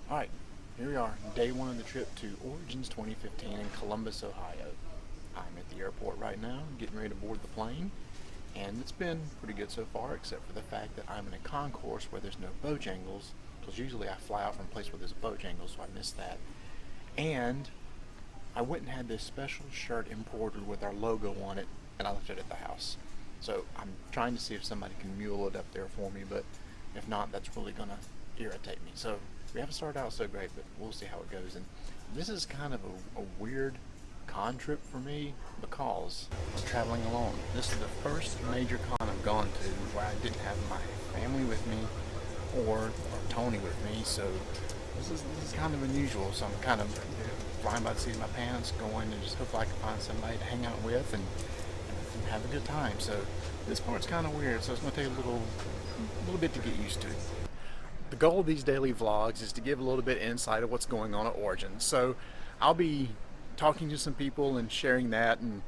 Alright, here we are, day one of the trip to Origins 2015 in Columbus, Ohio. I'm at the airport right now, getting ready to board the plane, and it's been pretty good so far, except for the fact that I'm in a concourse where there's no Bojangles, because usually I fly out from a place where there's a Bojangles, so I missed that. And I went and had this special shirt imported with our logo on it, and I left it at the house. So I'm trying to see if somebody can mule it up there for me, but if not, that's really going to irritate me. So we haven't started out so great, but we'll see how it goes. And this is kind of a weird con trip for me because I'm traveling alone. This is the first major con I've gone to where I didn't have my family with me or Tony with me, so this is kind of unusual. So I'm kind of flying by the seat of my pants, going and just hopefully I can find somebody to hang out with and have a good time. So this part's kind of weird, so it's going to take a little bit to get used to. The goal of these daily vlogs is to give a little bit of insight of what's going on at Origins. So I'll be talking to some people and sharing that, and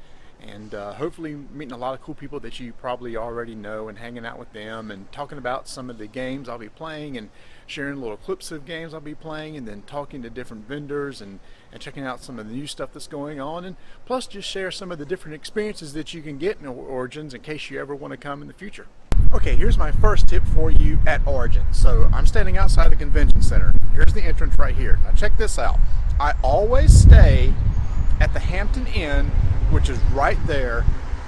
hopefully meeting a lot of cool people that you probably already know and hanging out with them and talking about some of the games I'll be playing and sharing little clips of games I'll be playing, and then talking to different vendors and checking out some of the new stuff that's going on, and plus just share some of the different experiences that you can get in Origins in case you ever want to come in the future. Okay, here's my first tip for you at Origins. So I'm standing outside the convention center. Here's the entrance right here. Now check this out. I always stay at the Hampton Inn, which is right there.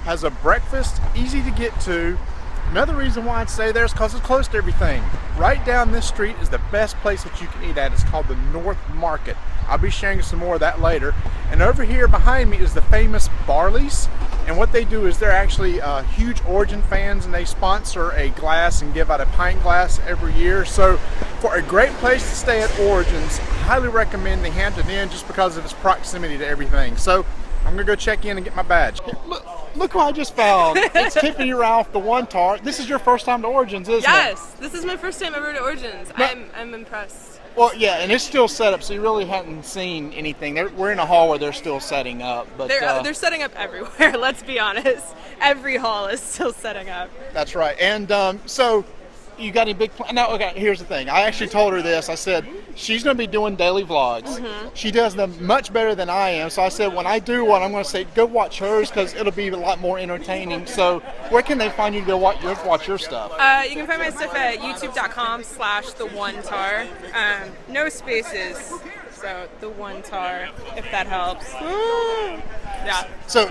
Has a breakfast, easy to get to. Another reason why I'd stay there is because it's close to everything. Right down this street is the best place that you can eat at. It's called the North Market. I'll be sharing some more of that later. And over here behind me is the famous Barley's. And what they do is they're actually huge Origin fans, and they sponsor a glass and give out a pint glass every year. So for a great place to stay at Origins, highly recommend the Hampton Inn just because of its proximity to everything. So I'm gonna go check in and get my badge. Look who I just found. It's Tiffany Ralph, the One Tar. This is your first time to Origins, isn't it? Yes, this is my first time ever to Origins. I'm impressed. Well, yeah, and it's still set up, so you really haven't seen anything. We're in a hall where they're still setting up. But they're setting up everywhere, let's be honest. Every hall is still setting up. That's right. And so you got any big plans? Now, okay, here's the thing. I actually told her this. I said, she's going to be doing daily vlogs. Mm-hmm. She does them much better than I am. So I said, when I do one, I'm going to say, go watch hers because it'll be a lot more entertaining. So where can they find you to go watch your stuff? You can find my stuff at youtube.com/theonetar. No spaces. So the One Tar, if that helps.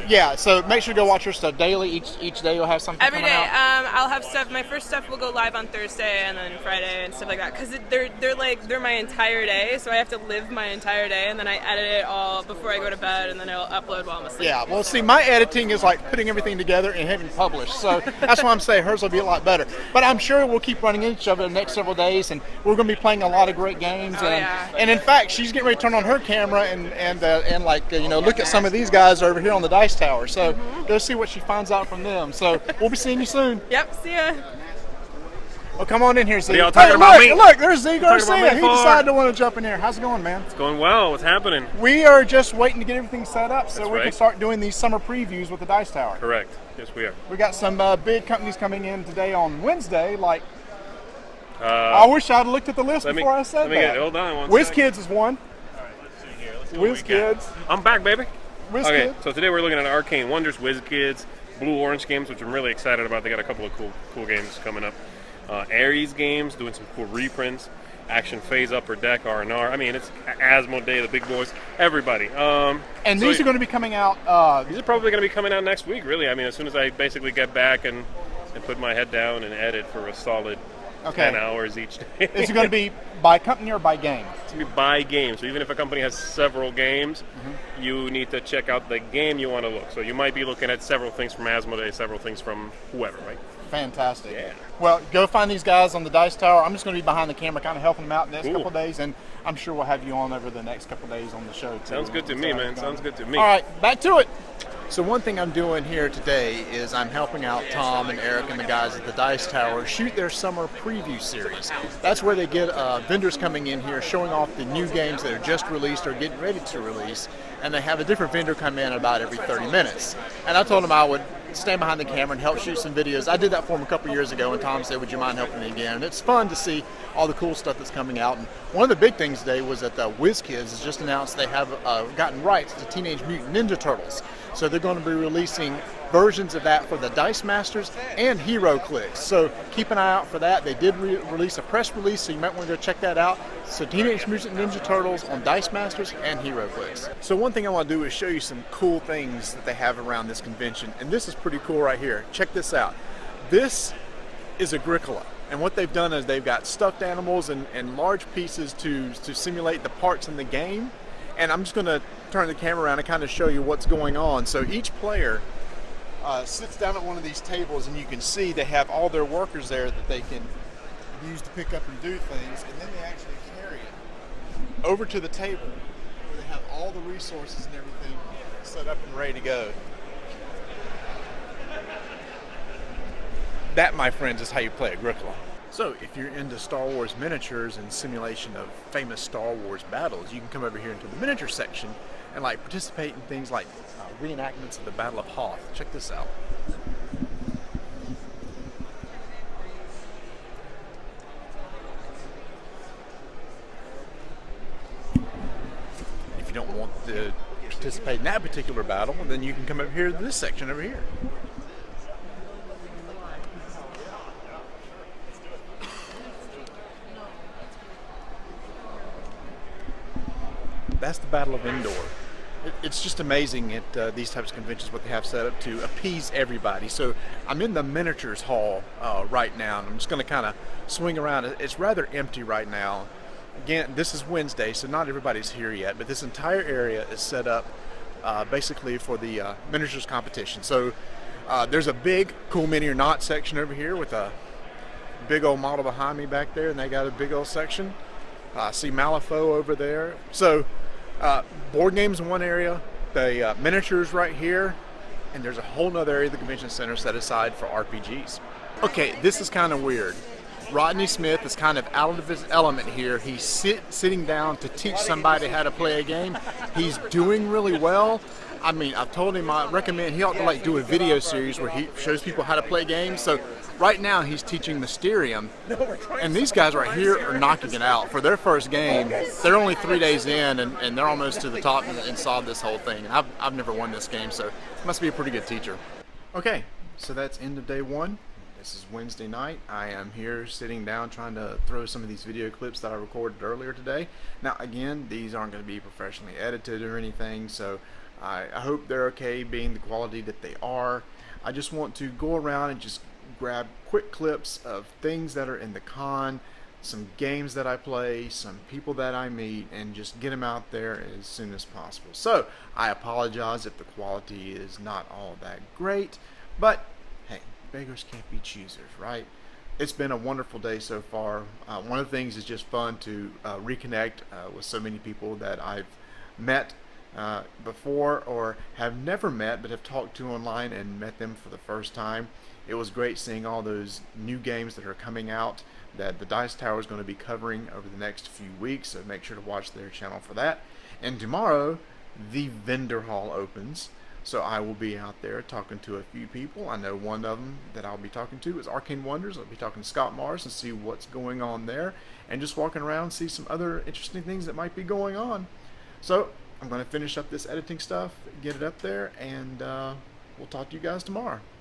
Yeah. So make sure to go watch your stuff daily. Each day you'll have something every coming day. out. I'll have stuff. My first stuff will go live on Thursday and then Friday and stuff like that. Because they're my entire day, so I have to live my entire day, and then I edit it all before I go to bed, and then I'll upload while I'm asleep. Yeah. Well, see, my editing is like putting everything together and hitting publish. So that's why I'm saying hers will be a lot better. But I'm sure we'll keep running into each other the next several days, and we're going to be playing a lot of great games. And in fact, she's getting ready to turn on her camera and look at some of these guys over here on the dice tower. So go see what she finds out from them. So we'll be seeing you soon. Yep, see ya. Well, come on in here, Z. Y'all talking about me? Look, there's Z Garcia. He decided to want to jump in here. How's it going, man? It's going well. What's happening? We are just waiting to get everything set up so That's we right. can start doing these summer previews with the dice tower. Correct. Yes, we are. We got some big companies coming in today on Wednesday, like I wish I'd looked at the list before I said that. Hold on one Whiz second. Kids is one. All right, let's see here. Let's see Whiz Kids. I'm back, baby. Whiz Okay, Kids. so today we're looking at Arcane Wonders, Whiz Kids, Blue Orange games, which I'm really excited about. They got a couple of cool games coming up. Ares games, doing some cool reprints. Action Phase Upper Deck, R&R. I mean, it's Asmodee, the big boys, everybody. And these are going to be coming out. These are probably going to be coming out next week, really. I mean, as soon as I basically get back and put my head down and edit for a solid 10 hours each day. Is it going to be by company or by game? It's going to be by game. So even if a company has several games, you need to check out the game you want to look. So you might be looking at several things from Asmodee, several things from whoever, right? Fantastic. Yeah. Well, go find these guys on the dice tower. I'm just going to be behind the camera kind of helping them out the next couple of days, and I'm sure we'll have you on over the next couple of days on the show too. Sounds good to me, man. Sounds good to me. All right, back to it. So one thing I'm doing here today is I'm helping out Tom and Eric and the guys at the Dice Tower shoot their summer preview series. That's where they get vendors coming in here showing off the new games that are just released or getting ready to release, and they have a different vendor come in about every 30 minutes. And I told them I would stand behind the camera and help shoot some videos. I did that for him a couple years ago, and Tom said, would you mind helping me again? And it's fun to see all the cool stuff that's coming out. And one of the big things today was that the WizKids has just announced they have gotten rights to Teenage Mutant Ninja Turtles. So they're going to be releasing versions of that for the Dice Masters and HeroClix. So keep an eye out for that. They did release a press release, so you might want to go check that out. So Teenage Mutant Ninja Turtles on Dice Masters and HeroClix. So one thing I want to do is show you some cool things that they have around this convention. And this is pretty cool right here. Check this out. This is Agricola. And what they've done is they've got stuffed animals and large pieces to simulate the parts in the game. And I'm just going to turn the camera around and kind of show you what's going on. So each player sits down at one of these tables, and you can see they have all their workers there that they can use to pick up and do things, and then they actually carry it over to the table where they have all the resources and everything set up and ready to go. That, my friends, is how you play Agricola. So if you're into Star Wars miniatures and simulation of famous Star Wars battles, you can come over here into the miniature section and like participate in things like reenactments of the Battle of Hoth. Check this out. If you don't want to participate in that particular battle, then you can come over here to this section over here. That's the Battle of Endor. It's just amazing at these types of conventions what they have set up to appease everybody. So I'm in the miniatures hall right now, and I'm just going to kind of swing around. It's rather empty right now. Again, this is Wednesday, so not everybody's here yet, but this entire area is set up basically for the miniatures competition. So there's a big cool mini or not section over here with a big old model behind me back there, and they got a big old section. See Malifaux over there. So board games in one area, the miniatures right here, and there's a whole nother area of the convention center set aside for RPGs. Okay, this is kind of weird. Rodney Smith is kind of out of his element here. He's sitting down to teach somebody how to play a game. He's doing really well. I mean, I've told him I recommend he ought to like do a video series where he shows people how to play games. So right now he's teaching Mysterium, and these guys right here are knocking it out. For their first game, they're only 3 days in, and they're almost to the top and solved this whole thing. And I've never won this game, so he must be a pretty good teacher. Okay, so that's end of day one. This is Wednesday night. I am here sitting down trying to throw some of these video clips that I recorded earlier today. Now again, these aren't going to be professionally edited or anything, so I hope they're okay being the quality that they are. I just want to go around and just grab quick clips of things that are in the con, some games that I play, some people that I meet, and just get them out there as soon as possible. So I apologize if the quality is not all that great, but hey, beggars can't be choosers, right? It's been a wonderful day so far. One of the things is just fun to reconnect with so many people that I've met before or have never met but have talked to online and met them for the first time. It was great seeing all those new games that are coming out that the Dice Tower is going to be covering over the next few weeks, so make sure to watch their channel for that. And tomorrow the vendor hall opens, so I will be out there talking to a few people. I know one of them that I'll be talking to is Arcane Wonders. I'll be talking to Scott Mars and see what's going on there, and just walking around see some other interesting things that might be going on. So I'm going to finish up this editing stuff, get it up there, and we'll talk to you guys tomorrow.